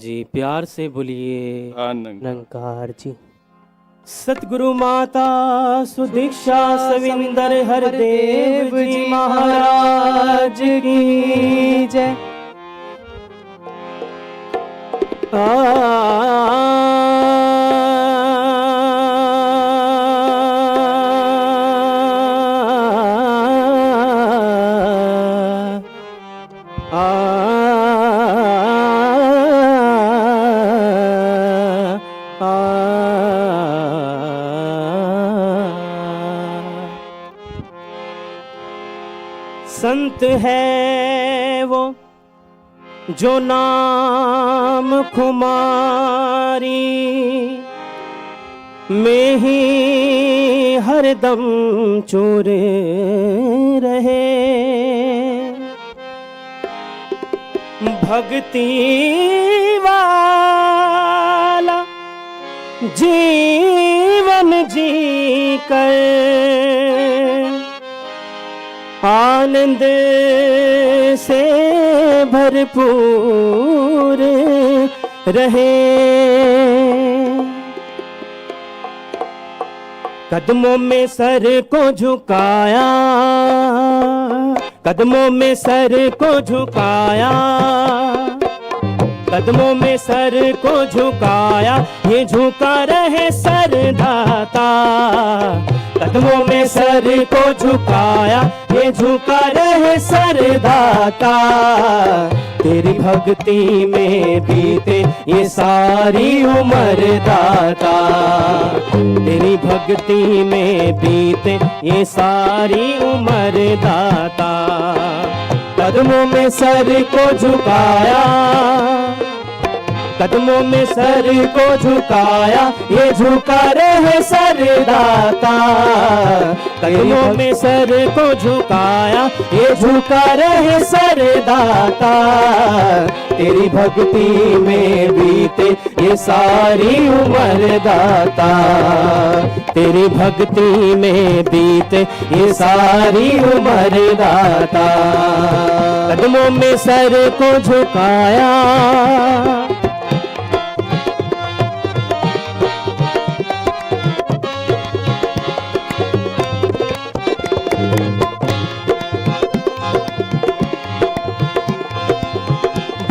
जी प्यार से बोलिए नंकार जी। सतगुरु माता सुदीक्षा सविंदर हरदेव जी महाराज की जय। संत है वो जो नाम खुमारी में ही हरदम चूर रहे। भक्ति वाला जीवन जी कर आनंद से भरपूर रहे। कदमों में सर को झुकाया, कदमों में सर को झुकाया, कदमों में सर को झुकाया, ये झुका रहे सर दाता। कदमों में सर को झुकाया, ये झुका रहे सर दाता। तेरी भक्ति में बीते ये सारी उम्र दाता। तेरी भक्ति में बीते ये सारी उम्र दाता। कदमों में सर को झुकाया, कदमों में सर को झुकाया, ये झुका रहे सर दाता। कदमों में सर को झुकाया, ये झुका रहे सर दाता। तेरी भक्ति में बीते ये सारी उम्र दाता। तेरी भक्ति में बीते ये सारी उम्र दाता। कदमों में सर को झुकाया,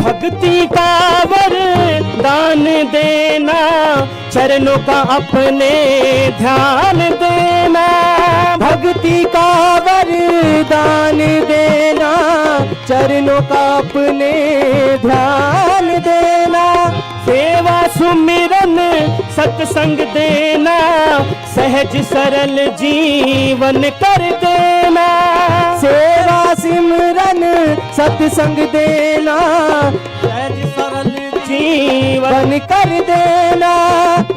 भक्ति का वरदान देना, चरणों का अपने ध्यान देना। भक्ति का वरदान देना, चरणों का अपने ध्यान देना। सेवा सुमिरन सत्संग देना, सहज सरल जीवन कर देना। सेवा सिमरन सत्संग देना, सहज सरल जीवन कर देना।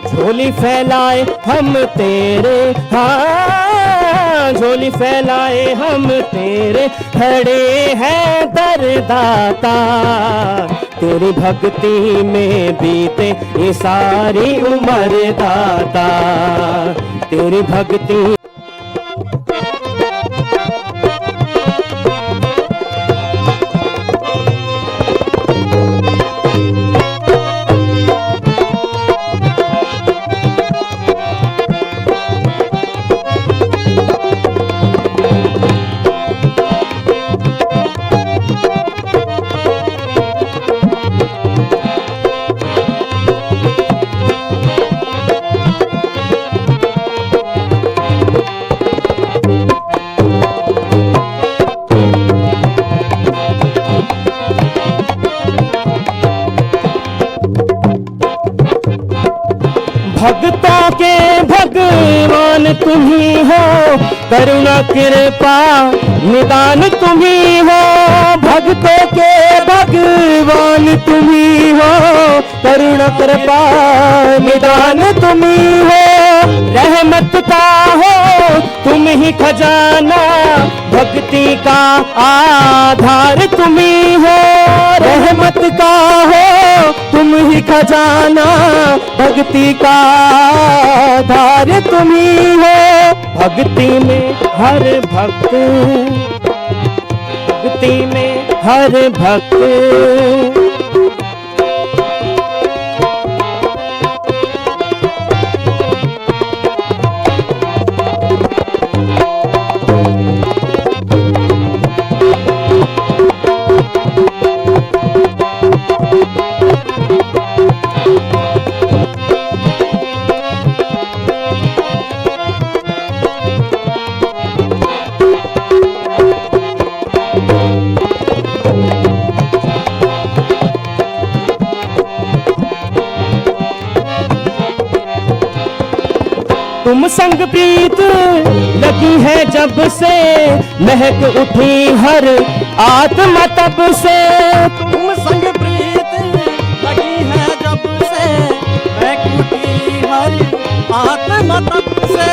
झोली फैलाए हम तेरे, हाँ झोली फैलाए हम तेरे, खड़े हैं दरदाता। तेरी भक्ति में बीते ये सारी उम्र दाता। तेरी भक्ति भक्तों के भगवान तुम ही हो, करुणा कृपा निदान तुम ही हो। भक्तों के भगवान तुम ही हो, करुणा कृपा निदान तुम ही हो। रहमत का हो तुम ही खजाना, भक्ति का आधार तुम ही हो। रहमत का हो तुम ही खजाना, भक्ति का आधार तुम ही हो। भक्ति में हर भक्त, भक्ति में हर भक्त तुम संग प्रीत लगी है जब से, महक उठी हर आत्मा तब से। तुम संग प्रीत लगी है जब से, महक उठी हर आत्मा तब से।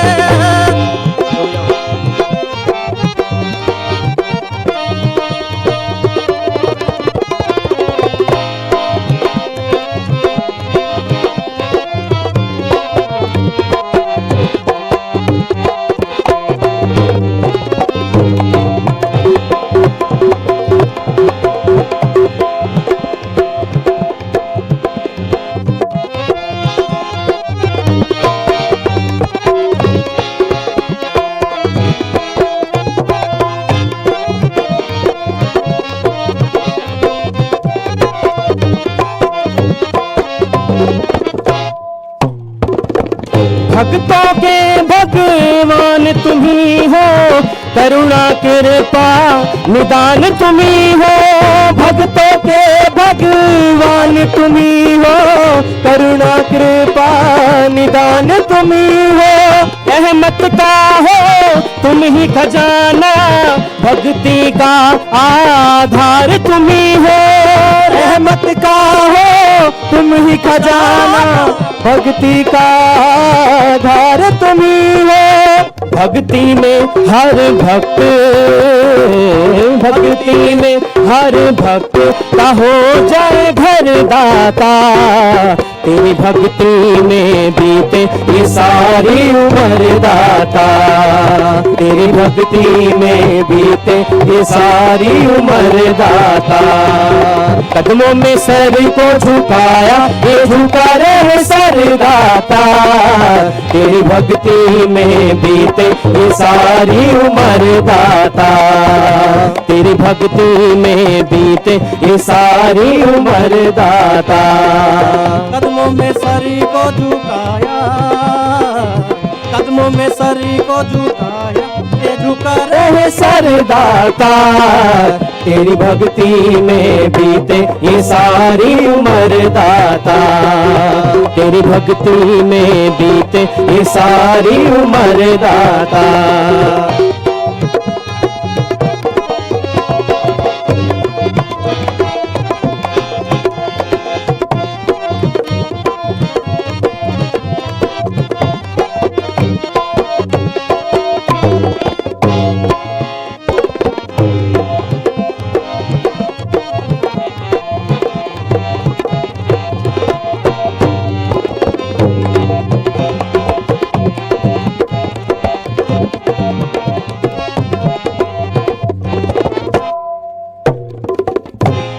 भक्तों के भगवान तुम्ही हो, करुणा कृपा निदान तुम्ही हो। भक्तों के भगवान तुम्ही हो, करुणा कृपा निदान तुम्ही हो। रहमत का हो तुम ही खजाना, भक्ति का आधार तुम्ही हो। रहमत का हो तुम ही खजाना, भक्ति का आधार तुम्ही हो। भक्ति में हर भक्त, भक्ति में हर भक्त का हो जाए घर दाता। तेरी भक्ति में बीते ये सारी उम्र दाता, तेरी भक्ति में बीते ये सारी उम्र दाता। कदमों में सर को झुकाया, ये झुका रहे सर दाता। तेरी भक्ति में बीते ये सारी उम्र दाता, तेरी भक्ति में बीते ये सारी उम्र दाता। कदमों में सरी को झुकाया, कदमों में सरी को झुकाया, ये झुका रहे सर दाता। तेरी भक्ति में बीते ये सारी उम्र दाता, तेरी भक्ति में बीते ये सारी उम्र दाता।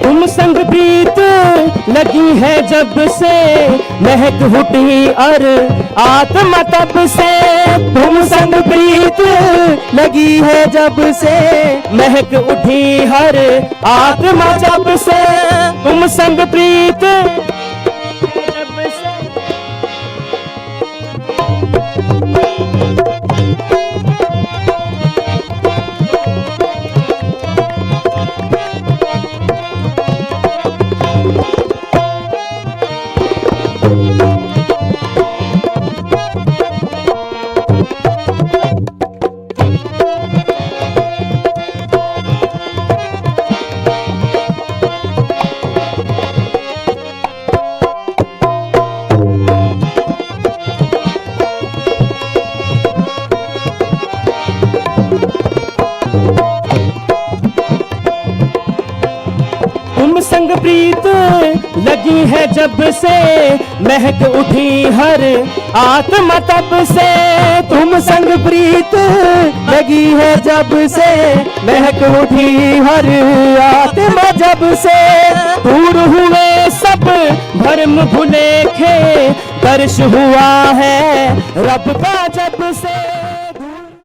तुम संग प्रीत लगी है जब से, महक उठी और आत्मा तब से। तुम संग प्रीत लगी है जब से, महक उठी हर आत्मा जब से। तुम संग प्रीत जब से। तुम संग प्रीत लगी है जब से, महक उठी हर आत्मा तब से। तुम संग प्रीत लगी है जब से, महक उठी हर आत्मा जब से। दूर हुए सब भरम भुलेखे, दर्श हुआ है रब का जब से।